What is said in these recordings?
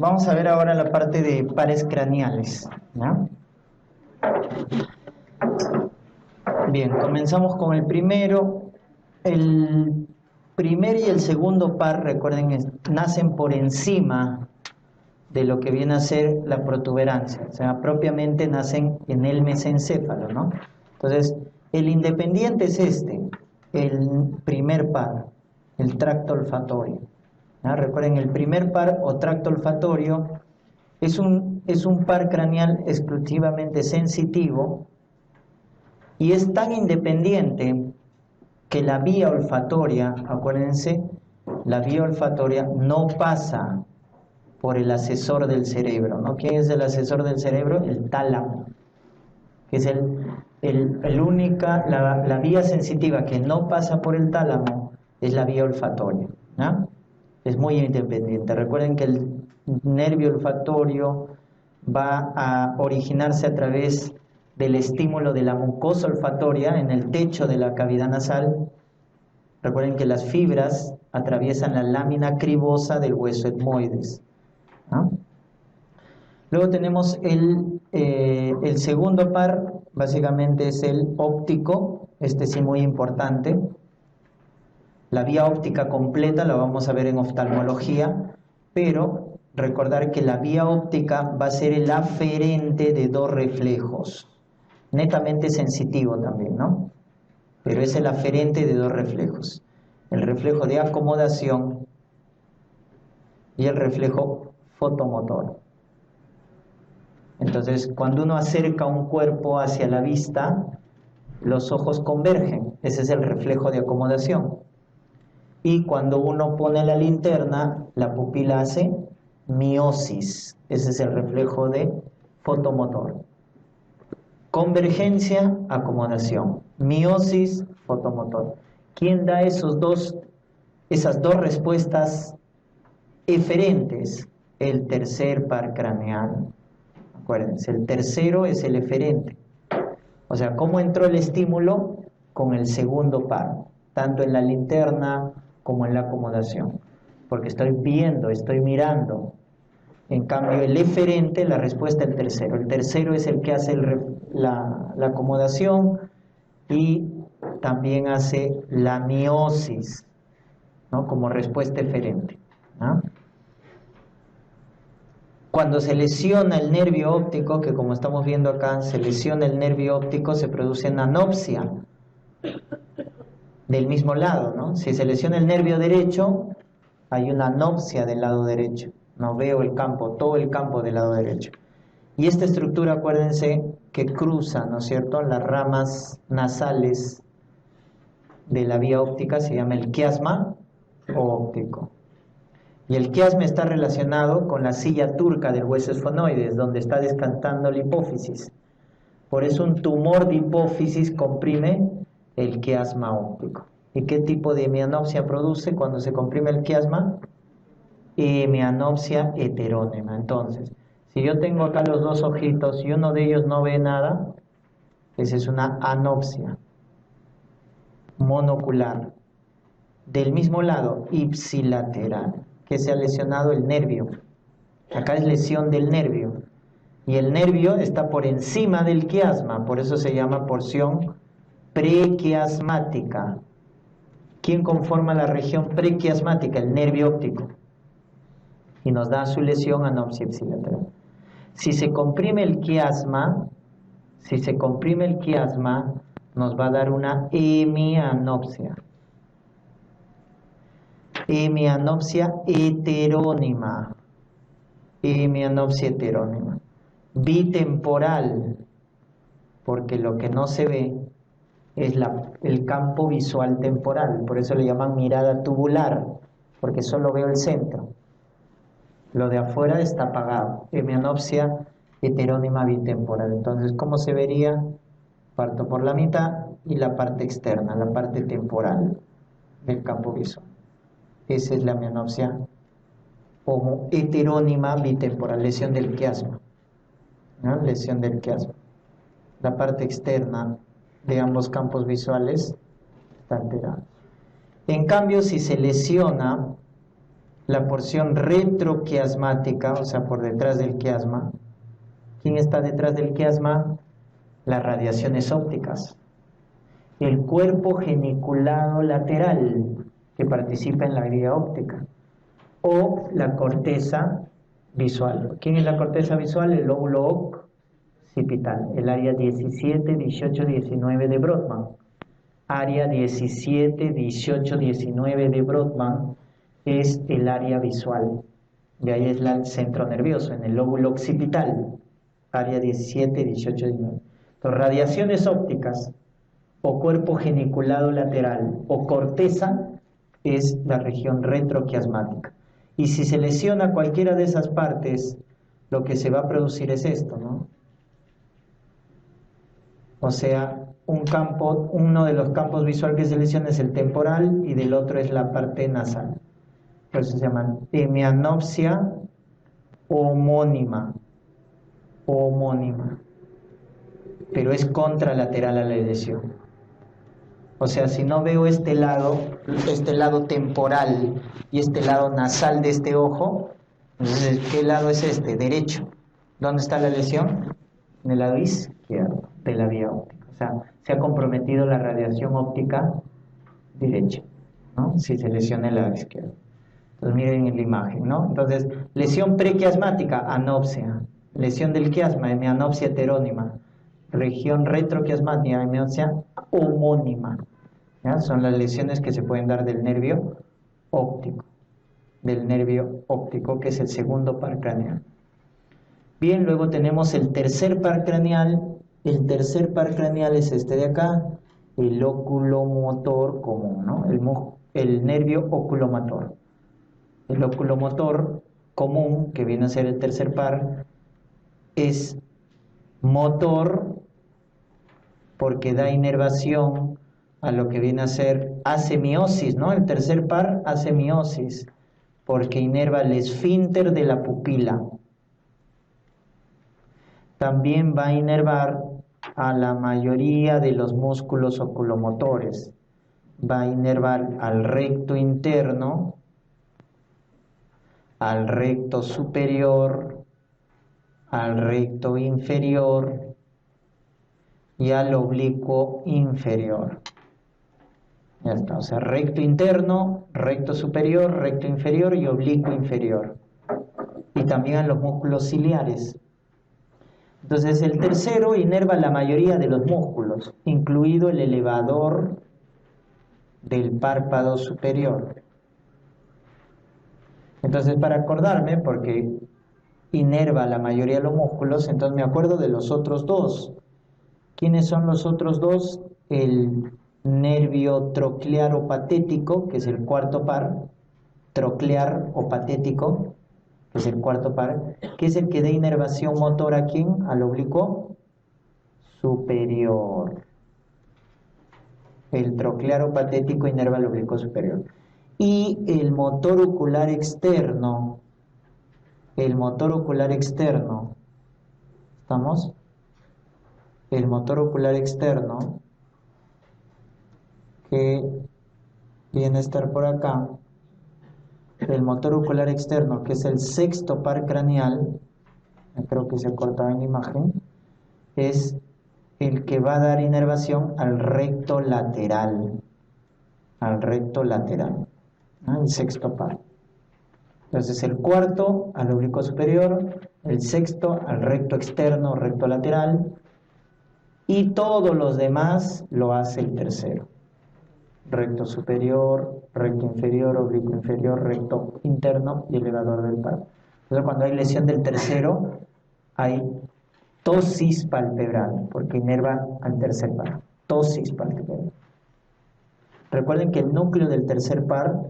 Vamos a ver ahora la parte de pares craneales, ¿ya? Bien, comenzamos con el primero. El primer y el segundo par, recuerden, nacen por encima de lo que viene a ser la protuberancia, o sea, propiamente nacen en el mesencéfalo, ¿no? Entonces, el independiente es el primer par, el tracto olfatorio, ¿ya? Recuerden, el primer par o tracto olfatorio es un par craneal exclusivamente sensitivo y es tan independiente que la vía olfatoria, acuérdense, la vía olfatoria no pasa por el asesor del cerebro, ¿no? ¿Quién es el asesor del cerebro? El tálamo, que es la vía sensitiva que no pasa por el tálamo, es la vía olfatoria, ¿no? Es muy independiente. Recuerden que el nervio olfatorio va a originarse a través del estímulo de la mucosa olfatoria en el techo de la cavidad nasal. Recuerden que las fibras atraviesan la lámina cribosa del hueso etmoides, ¿no? Luego tenemos el segundo par, básicamente es el óptico, este sí muy importante. La vía óptica completa la vamos a ver en oftalmología, pero recordar que la vía óptica va a ser el aferente de dos reflejos, netamente sensitivo también, ¿no? Pero es el aferente de dos reflejos, el reflejo de acomodación y el reflejo fotomotor. Entonces, cuando uno acerca un cuerpo hacia la vista, los ojos convergen, ese es el reflejo de acomodación. Y cuando uno pone la linterna, la pupila hace miosis, ese es el reflejo de fotomotor. Convergencia, acomodación. Miosis, fotomotor. ¿Quién da esas dos respuestas eferentes? El tercer par craneal. Acuérdense, el tercero es el eferente. O sea, ¿cómo entró el estímulo? Con el segundo par, tanto en la linterna como en la acomodación. Porque estoy viendo, estoy mirando. En cambio, el eferente, la respuesta el tercero. El tercero es el que hace la acomodación y también hace la miosis, ¿no? Como respuesta eferente, ¿no? Cuando se lesiona el nervio óptico, que como estamos viendo acá, se lesiona el nervio óptico, se produce una anopsia del mismo lado, ¿no? Si se lesiona el nervio derecho, hay una anopsia del lado derecho. No veo el campo, todo el campo del lado derecho. Y esta estructura, acuérdense, que cruza, ¿no es cierto?, las ramas nasales de la vía óptica, se llama el quiasma óptico. Y el quiasma está relacionado con la silla turca del hueso esfonoides, donde está descansando la hipófisis. Por eso un tumor de hipófisis comprime el quiasma óptico. ¿Y qué tipo de hemianopsia produce cuando se comprime el quiasma? Hemianopsia heterónema. Entonces, si yo tengo acá los dos ojitos y uno de ellos no ve nada, esa es una anopsia monocular. Del mismo lado, ipsilateral, que se ha lesionado el nervio. Acá es lesión del nervio. Y el nervio está por encima del quiasma, por eso se llama porción prequiasmática. ¿Quién conforma la región prequiasmática? El nervio óptico. Y nos da su lesión anopsia ipsilateral. Si se comprime el quiasma, nos va a dar una hemianopsia. Hemianopsia heterónima. Hemianopsia heterónima. Bitemporal, porque lo que no se ve es el campo visual temporal, por eso le llaman mirada tubular, porque solo veo el centro. Lo de afuera está apagado. Hemianopsia heterónima bitemporal. Entonces, ¿cómo se vería? Parto por la mitad y la parte externa, la parte temporal del campo visual. Esa es la hemianopsia heterónima bitemporal, lesión del quiasma, ¿no? Lesión del quiasma. La parte externa de ambos campos visuales está alterada. En cambio, si se lesiona la porción retroquiasmática, o sea, por detrás del quiasma. ¿Quién está detrás del quiasma? Las radiaciones ópticas. El cuerpo geniculado lateral, que participa en la vía óptica, o la corteza visual. ¿Quién es la corteza visual? El lóbulo occipital, el área 17, 18, 19 de Brodmann. Área 17, 18, 19 de Brodmann es el área visual. De ahí es el centro nervioso, en el lóbulo occipital. Área 17, 18, 19. Entonces, radiaciones ópticas o cuerpo geniculado lateral o corteza es la región retroquiasmática. Y si se lesiona cualquiera de esas partes, lo que se va a producir es esto, ¿no? O sea, uno de los campos visuales que se lesiona es el temporal y del otro es la parte nasal. Por eso se llaman hemianopsia homónima. Pero es contralateral a la lesión. O sea, si no veo este lado temporal y este lado nasal de este ojo, entonces, ¿qué lado es este? Derecho. ¿Dónde está la lesión? En el lado izquierdo de la vía óptica. O sea, se ha comprometido la radiación óptica derecha, ¿no? Si se lesiona el lado izquierdo. Entonces, miren en la imagen, ¿no? Entonces, lesión prequiasmática, anopsia. Lesión del quiasma, hemianopsia heterónima. Región retroquiasmática, hemianopsia homónima. ¿Ya? Son las lesiones que se pueden dar del nervio óptico, que es el segundo par craneal. Bien, luego tenemos el tercer par craneal. El tercer par craneal es este de acá, el oculomotor común, ¿no? El nervio oculomotor. El oculomotor común, que viene a ser el tercer par, es motor porque da inervación a lo que viene a ser, hace miosis, ¿no? El tercer par hace miosis porque inerva el esfínter de la pupila. También va a inervar a la mayoría de los músculos oculomotores. Va a inervar al recto interno, al recto superior, al recto inferior y al oblicuo inferior. Ya está, o sea, recto interno, recto superior, recto inferior y oblicuo inferior. Y también a los músculos ciliares. Entonces el tercero inerva la mayoría de los músculos, incluido el elevador del párpado superior. Entonces, para acordarme, porque inerva la mayoría de los músculos, entonces me acuerdo de los otros dos. ¿Quiénes son los otros dos? El nervio troclear o patético, que es el cuarto par, troclear o patético, que es el cuarto par, que es el que da inervación motora ¿a quién? Al oblicuo superior. El troclear o patético inerva al oblicuo superior. Y el motor ocular externo, ¿estamos? El motor ocular externo, que viene a estar por acá, el motor ocular externo, que es el sexto par craneal, creo que se cortaba en la imagen, es el que va a dar inervación al recto lateral, ¿no? El sexto par. Entonces el cuarto al oblicuo superior, el sexto al recto externo, recto lateral, y todos los demás lo hace el tercero. Recto superior, recto inferior, oblicuo inferior, recto interno y elevador del par. Entonces cuando hay lesión del tercero, hay ptosis palpebral, porque inerva al tercer par. Ptosis palpebral. Recuerden que el núcleo del tercer par,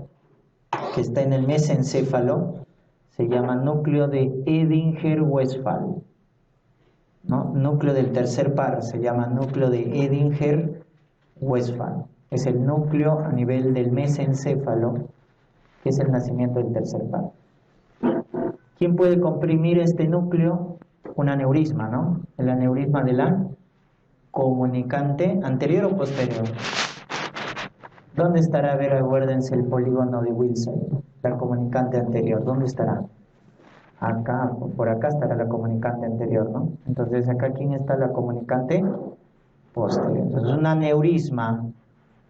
que está en el mesencéfalo, se llama núcleo de Edinger-Westphal. ¿No? Núcleo del tercer par se llama núcleo de Edinger-Westphal. Es el núcleo a nivel del mesencéfalo, que es el nacimiento del tercer par. ¿Quién puede comprimir este núcleo? Un aneurisma, ¿no? El aneurisma de la comunicante anterior o posterior. ¿Dónde estará? A ver, acuérdense el polígono de Wilson, la comunicante anterior. ¿Dónde estará? Acá, por acá estará la comunicante anterior, ¿no? Entonces, acá, ¿quién está la comunicante posterior? Entonces, un aneurisma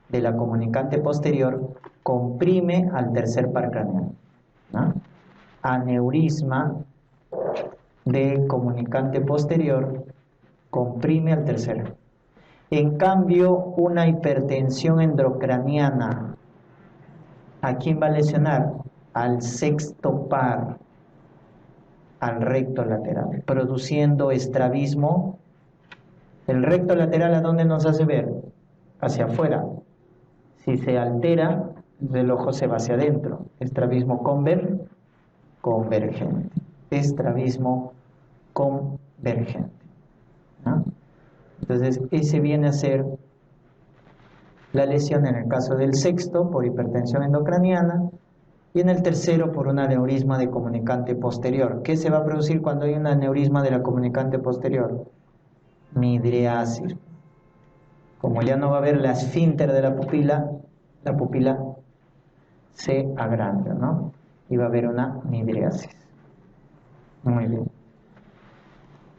de la comunicante posterior comprime al tercer par craneal, ¿no? Aneurisma de comunicante posterior comprime al tercero. En cambio, una hipertensión endocraniana, ¿a quién va a lesionar? Al sexto par, al recto lateral, produciendo estrabismo. El recto lateral, ¿a dónde nos hace ver? Hacia afuera. Si se altera, el ojo se va hacia adentro. Estrabismo convergente. Estrabismo convergente, ¿no? Entonces, ese viene a ser la lesión en el caso del sexto por hipertensión endocraniana y en el tercero por un aneurisma de comunicante posterior. ¿Qué se va a producir cuando hay un aneurisma de la comunicante posterior? Midriasis. Como ya no va a haber la esfínter de la pupila se agranda, ¿no? Y va a haber una midriasis. Muy bien.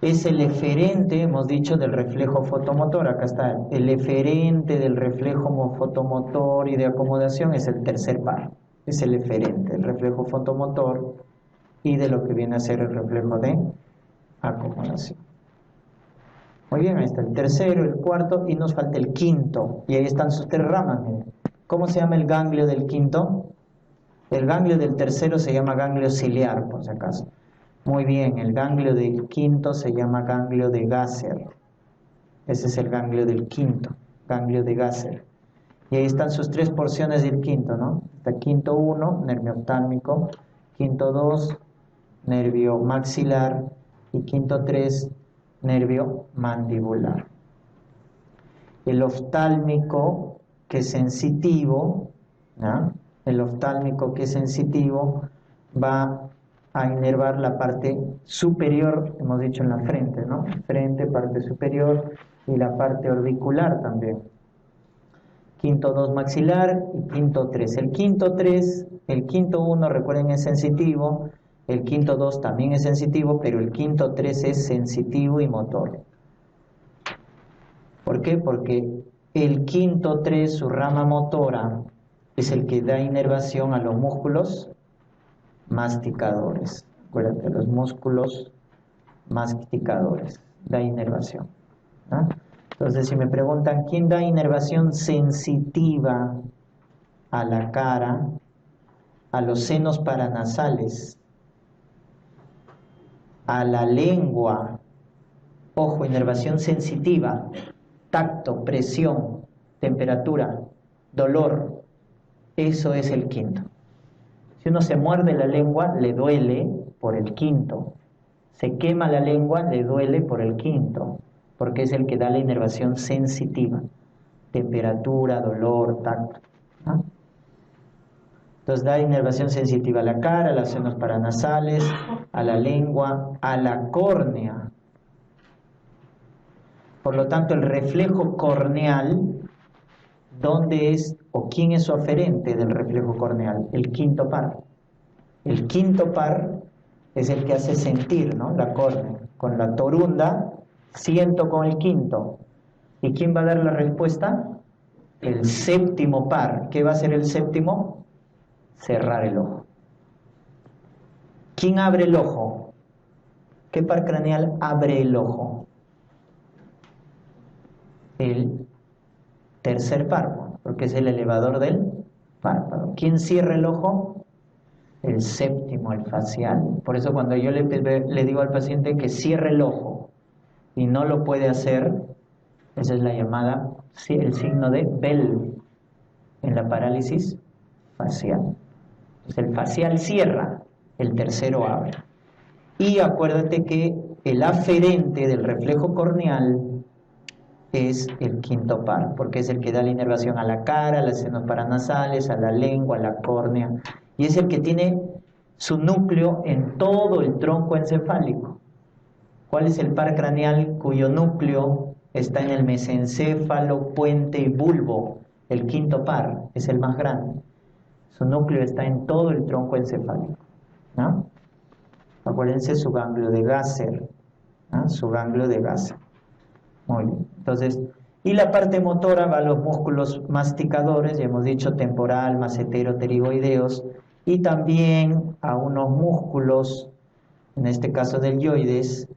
Es el eferente, hemos dicho, del reflejo fotomotor. Acá está, el eferente del reflejo fotomotor y de acomodación es el tercer par. Es el eferente, el reflejo fotomotor y de lo que viene a ser el reflejo de acomodación. Muy bien, ahí está el tercero, el cuarto y nos falta el quinto. Y ahí están sus tres ramas. Miren. ¿Cómo se llama el ganglio del quinto? El ganglio del tercero se llama ganglio ciliar, por si acaso. Muy bien, el ganglio del quinto se llama ganglio de Gasser. Ese es el ganglio del quinto, ganglio de Gasser. Y ahí están sus tres porciones del quinto, ¿no? Está quinto 1, nervio oftálmico, quinto 2, nervio maxilar y quinto 3, nervio mandibular. El oftálmico, que es sensitivo, ¿no? El oftálmico que es sensitivo va a inervar la parte superior, hemos dicho en la frente, ¿no? Frente, parte superior y la parte orbicular también. Quinto 2 maxilar y quinto 3. El quinto 3, el quinto 1, recuerden, es sensitivo, el quinto 2 también es sensitivo, pero el quinto 3 es sensitivo y motor. ¿Por qué? Porque el quinto 3, su rama motora, es el que da inervación a los músculos masticadores. Acuérdate, los músculos masticadores da inervación, ¿no? Entonces, si me preguntan quién da inervación sensitiva a la cara, a los senos paranasales, a la lengua, ojo, inervación sensitiva, tacto, presión, temperatura, dolor, eso es el quinto. Si uno se muerde la lengua, le duele por el quinto. Se quema la lengua, le duele por el quinto, porque es el que da la inervación sensitiva. Temperatura, dolor, tacto, ¿no? Entonces da inervación sensitiva a la cara, a los senos paranasales, a la lengua, a la córnea. Por lo tanto, el reflejo corneal, ¿dónde es o quién es su aferente del reflejo corneal? El quinto par. El quinto par es el que hace sentir, ¿no? La córnea. Con la torunda siento con el quinto. ¿Y quién va a dar la respuesta? El séptimo par. ¿Qué va a hacer el séptimo? Cerrar el ojo. ¿Quién abre el ojo? ¿Qué par craneal abre el ojo? El tercer párpado, porque es el elevador del párpado. ¿Quién cierra el ojo? El séptimo, el facial. Por eso cuando yo le digo al paciente que cierre el ojo y no lo puede hacer, esa es la llamada, el signo de Bell en la parálisis facial. Entonces el facial cierra, el tercero abre. Y acuérdate que el aferente del reflejo corneal es el quinto par, porque es el que da la inervación a la cara, a los senos paranasales, a la lengua, a la córnea, y es el que tiene su núcleo en todo el tronco encefálico. ¿Cuál es el par craneal cuyo núcleo está en el mesencéfalo, puente y bulbo? el quinto par, es el más grande. Su núcleo está en todo el tronco encefálico, ¿no? Acuérdense su ganglio de Gasser, ¿no? Su ganglio de Gasser. Muy bien. Entonces, y la parte motora va a los músculos masticadores, ya hemos dicho temporal, macetero, pterigoideos, y también a unos músculos, en este caso del yoides,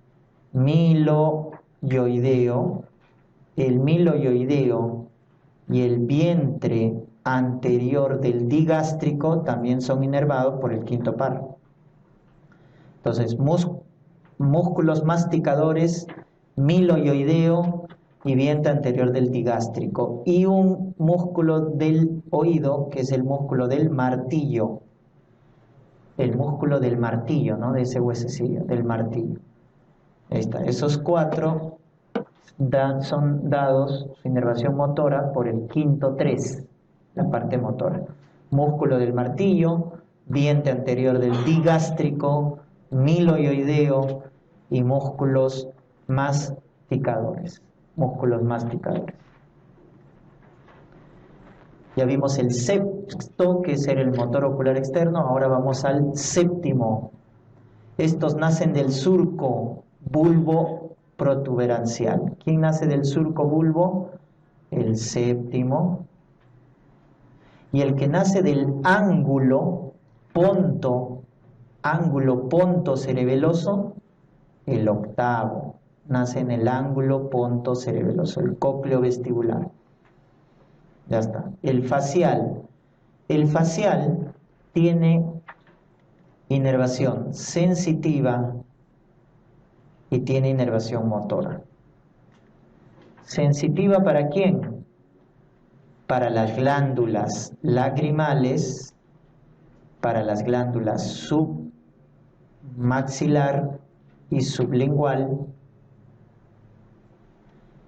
miloioideo, el miloioideo y el vientre anterior del digástrico también son inervados por el quinto par. Entonces, músculos masticadores, miloioideo y vientre anterior del digástrico, y un músculo del oído que es el músculo del martillo, ¿no? De ese huesecillo, del martillo. Ahí está. Esos cuatro son dados su inervación motora por el quinto 3, la parte motora. Músculo del martillo, vientre anterior del digástrico, miloioideo y músculos masticadores. Ya vimos el sexto, que es el motor ocular externo. Ahora vamos al séptimo. Estos nacen del surco bulbo protuberancial. ¿Quién nace del surco bulbo? El séptimo. Y el que nace del ángulo ponto cerebeloso, el octavo. Nace en el ángulo ponto cerebeloso, el cócleo vestibular. Ya está. El facial. El facial tiene inervación sensitiva y tiene inervación motora. ¿Sensitiva para quién? Para las glándulas lagrimales, para las glándulas submaxilar y sublingual.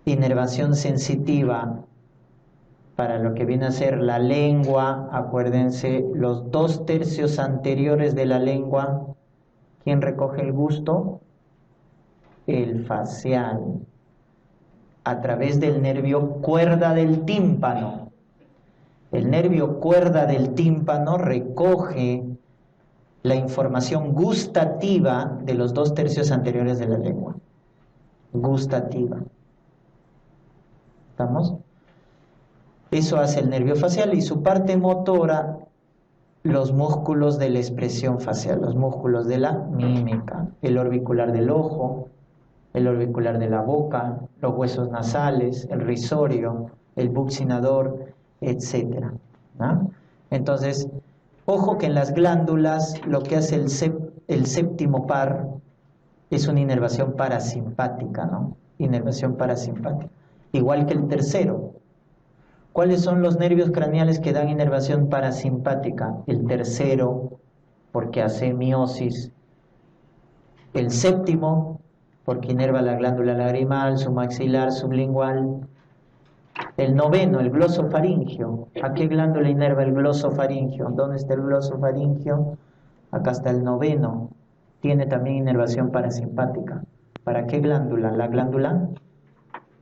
Inervación sensitiva para lo que viene a ser la lengua. Acuérdense, los 2/3 anteriores de la lengua. ¿Quién recoge el gusto? El facial, a través del nervio cuerda del tímpano. El nervio cuerda del tímpano recoge la información gustativa de los 2/3 anteriores de la lengua. Gustativa. ¿Estamos? Eso hace el nervio facial, y su parte motora, los músculos de la expresión facial, los músculos de la mímica, el orbicular del ojo, el orbicular de la boca, los huesos nasales, el risorio, el buccinador, etc. ¿no? Entonces, ojo que en las glándulas lo que hace el séptimo par es una inervación parasimpática, ¿no? Inervación parasimpática. Igual que el tercero. ¿Cuáles son los nervios craneales que dan inervación parasimpática? El tercero, porque hace miosis. El séptimo, porque inerva la glándula lagrimal, submaxilar, sublingual. El noveno, el glosofaringio. ¿A qué glándula inerva el glosofaringio? ¿Dónde está el glosofaringio? Acá está el noveno. Tiene también inervación parasimpática. ¿Para qué glándula? La glándula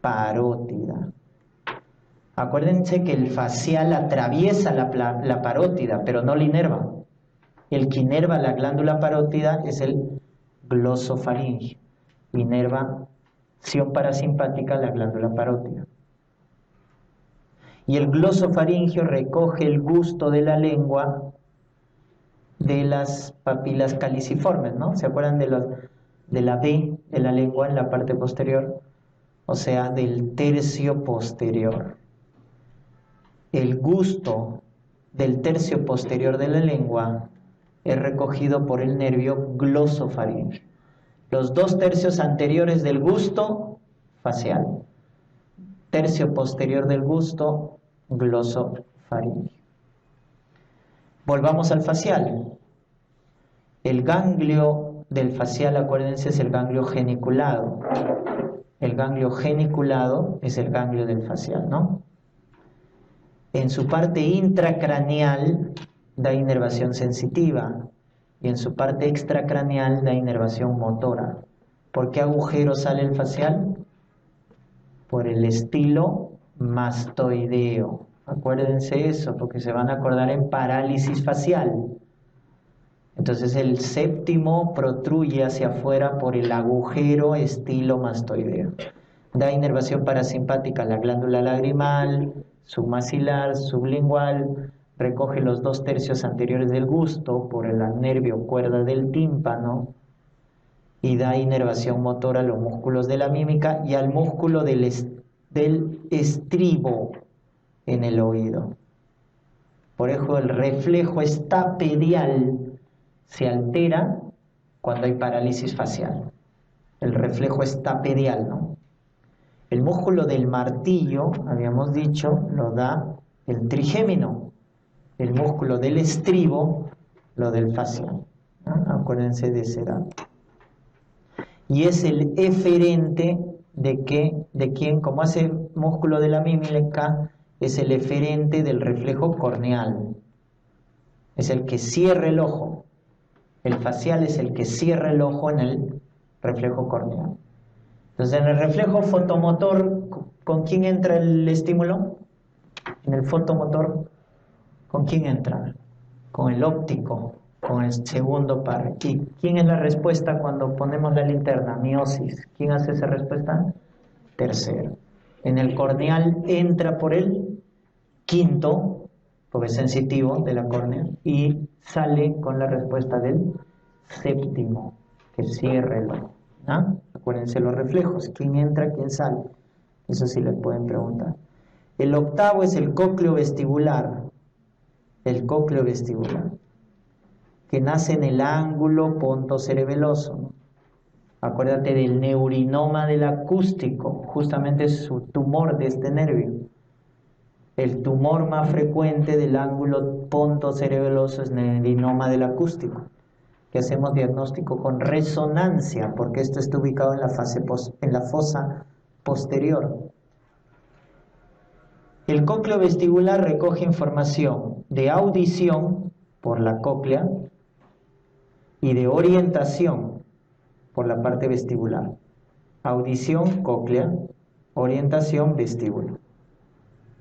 parótida. Acuérdense que el facial atraviesa la parótida, pero no la inerva. El que inerva la glándula parótida es el glosofaringio. Inervación parasimpática la glándula parótida. Y el glosofaringio recoge el gusto de la lengua de las papilas caliciformes, ¿no? ¿Se acuerdan de la B de la lengua en la parte posterior? O sea, del tercio posterior. El gusto del tercio posterior de la lengua es recogido por el nervio glosofaringio. Los 2/3 anteriores del gusto, facial. Tercio posterior del gusto, glosofaringio. Volvamos al facial. El ganglio del facial, acuérdense, es el ganglio geniculado. El ganglio geniculado es el ganglio del facial, ¿no? En su parte intracraneal da inervación sensitiva y en su parte extracraneal da inervación motora. ¿Por qué agujero sale el facial? Por el estilo mastoideo. Acuérdense eso, porque se van a acordar en parálisis facial. Entonces el séptimo protruye hacia afuera por el agujero estilomastoideo. Da inervación parasimpática a la glándula lagrimal, submaxilar, sublingual, recoge los 2/3 anteriores del gusto por el nervio cuerda del tímpano y da inervación motora a los músculos de la mímica y al músculo del estribo en el oído. Por eso el reflejo estapedial se altera cuando hay parálisis facial. El reflejo estapedial, ¿no? El músculo del martillo, habíamos dicho, lo da el trigémino. El músculo del estribo, lo del facial, ¿no? Acuérdense de ese dato. Y es el eferente de quien, como hace músculo de la mímica, es el eferente del reflejo corneal. Es el que cierra el ojo. El facial es el que cierra el ojo en el reflejo corneal. Entonces, en el reflejo fotomotor, ¿con quién entra el estímulo? En el fotomotor, ¿con quién entra? Con el óptico, con el segundo par. ¿Y quién es la respuesta cuando ponemos la linterna? Miosis. ¿Quién hace esa respuesta? Tercero. En el corneal entra por el quinto, porque es sensitivo de la córnea, y sale con la respuesta del séptimo, que cierra el ojo. ¿Ah? Acuérdense los reflejos, quién entra, quién sale. Eso sí les pueden preguntar. El octavo es el cócleo vestibular. El cócleo vestibular, que nace en el ángulo pontocerebeloso, ¿no? Acuérdate del neurinoma del acústico, justamente es su tumor de este nervio. El tumor más frecuente del ángulo pontocerebeloso es neurinoma del acústico, que hacemos diagnóstico con resonancia, porque esto está ubicado en la fosa posterior. El cócleo vestibular recoge información de audición por la cóclea y de orientación por la parte vestibular. Audición, cóclea, orientación, vestíbulo.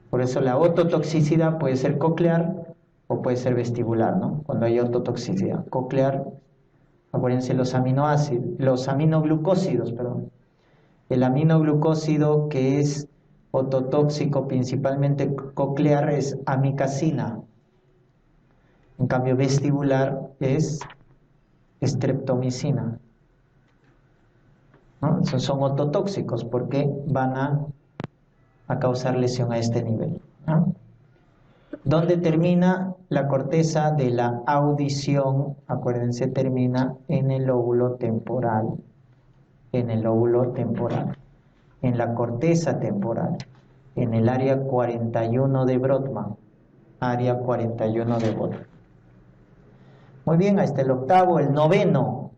Por eso la ototoxicidad puede ser coclear o puede ser vestibular, ¿no? Cuando hay ototoxicidad. Coclear, acuérdense los aminoglucósidos, perdón. El aminoglucósido que es ototóxico, principalmente coclear, es amicacina. En cambio, vestibular es streptomicina, ¿no? Son ototóxicos porque van a causar lesión a este nivel, ¿no? ¿Dónde termina la corteza de la audición? Acuérdense, termina en el lóbulo temporal. En el lóbulo temporal. En la corteza temporal. En el área 41 de Brodmann. Área 41 de Brodmann. Muy bien, ahí está el octavo. El noveno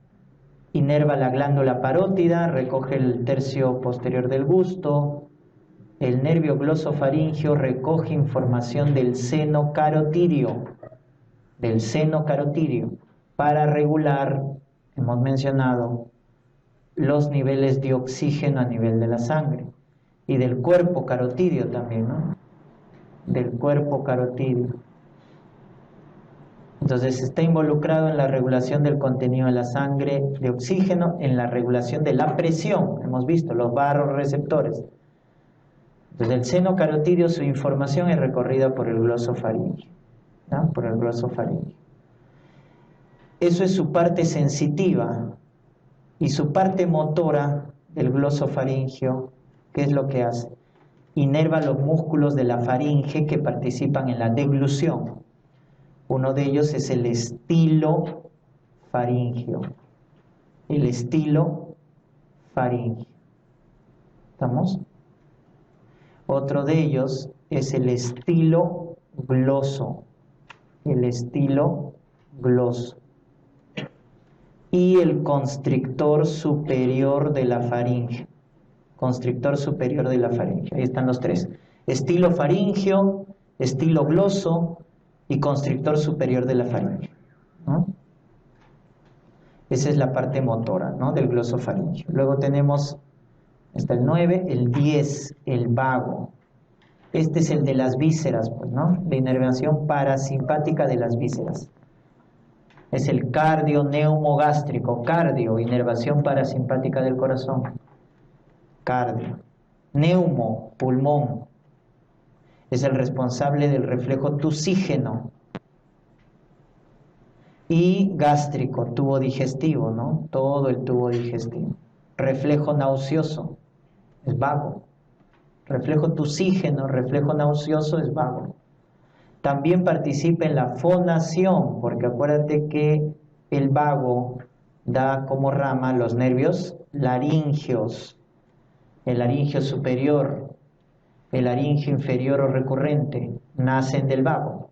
inerva la glándula parótida, recoge el tercio posterior del gusto. El nervio glosofaringeo recoge información del seno carotídeo, para regular, hemos mencionado, los niveles de oxígeno a nivel de la sangre y del cuerpo carotídeo también, ¿no? Del cuerpo carotídeo. Entonces está involucrado en la regulación del contenido de la sangre de oxígeno, en la regulación de la presión, hemos visto los barroreceptores. Entonces el seno carotídeo, su información es recorrida por el glosofaringeo, ¿no? Por el glosofaringeo. Eso es su parte sensitiva. Y su parte motora del glosofaringeo, ¿qué es lo que hace? Inerva los músculos de la faringe que participan en la deglución. Uno de ellos es el estilofaringeo. El estilofaringeo. ¿Estamos? Otro de ellos es el estilogloso. El estilogloso. Y el constrictor superior de la faringe. Constrictor superior de la faringe. Ahí están los tres. Estilofaringeo, estilogloso y constrictor superior de la faringe, ¿no? Esa es la parte motora, ¿no? Del glosofaringeo. Luego tenemos, está el 9, el 10, el vago. Este es el de las vísceras, pues, ¿no? La inervación parasimpática de las vísceras. Es el cardio neumogástrico. Cardio, inervación parasimpática del corazón. Cardio. Neumo, pulmón. Es el responsable del reflejo tusígeno. Y gástrico, tubo digestivo, ¿no? Todo el tubo digestivo. Reflejo nauseoso, es vago. Reflejo tusígeno, reflejo nauseoso, es vago. También participa en la fonación, porque acuérdate que el vago da como rama los nervios laringeos. El laringeo superior, el laringeo inferior o recurrente, nacen del vago.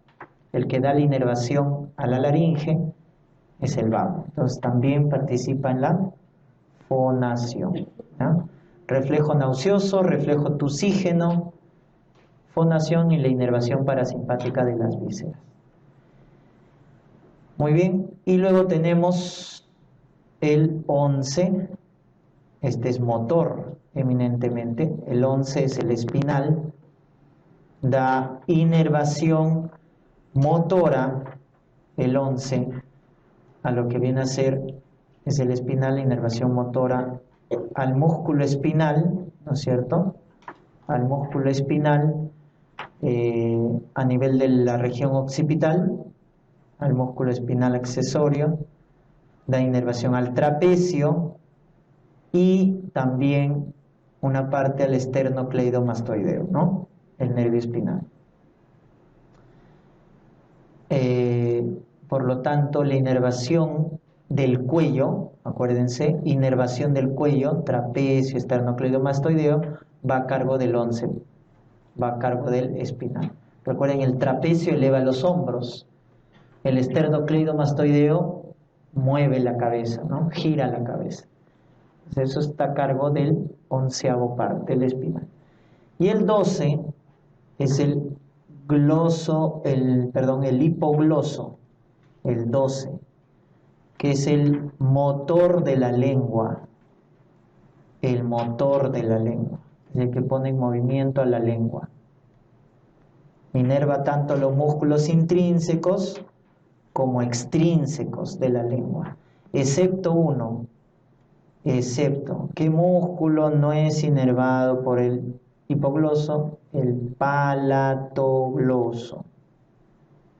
El que da la inervación a la laringe es el vago. Entonces también participa en la fonación, ¿no? Reflejo nauseoso, reflejo tusígeno, fonación y la inervación parasimpática de las vísceras. Muy bien, y luego tenemos el 11, este es motor eminentemente, el 11 es el espinal, da inervación motora, el 11, a lo que viene a ser, es el espinal, la inervación motora al músculo espinal, ¿no es cierto? Al músculo espinal a nivel de la región occipital, al músculo espinal accesorio, da inervación al trapecio y también una parte al esternocleidomastoideo, ¿no? El nervio espinal. Por lo tanto, la inervación del cuello, acuérdense, inervación del cuello, trapecio, esternocleidomastoideo, va a cargo del 11, va a cargo del espinal. Recuerden, el trapecio eleva los hombros, el esternocleidomastoideo mueve la cabeza, ¿no? Gira la cabeza. Entonces, eso está a cargo del 11avo parte, del espinal. Y el 12 es el hipogloso, el 12, que es el motor de la lengua, el motor de la lengua, es el que pone en movimiento a la lengua. Inerva tanto los músculos intrínsecos como extrínsecos de la lengua, excepto uno, ¿qué músculo no es inervado por el hipogloso? El palatogloso.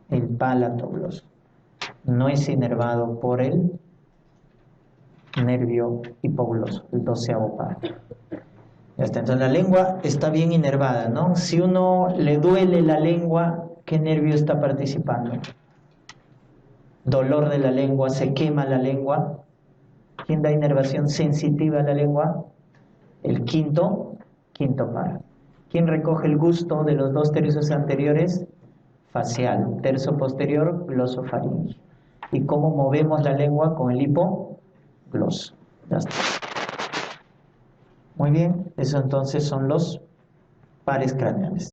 El palatogloso no es inervado por el nervio hipogloso, el 12avo par. Ya está. Entonces la lengua está bien inervada, ¿no? Si uno le duele la lengua, ¿qué nervio está participando? Dolor de la lengua, se quema la lengua. ¿Quién da inervación sensitiva a la lengua? El quinto par. ¿Quién recoge el gusto de los 2 tercios anteriores? Facial. Tercio posterior, glosofaringeo. ¿Y cómo movemos la lengua? Con el hipogloso. Ya está. Muy bien, eso entonces son los pares craneales.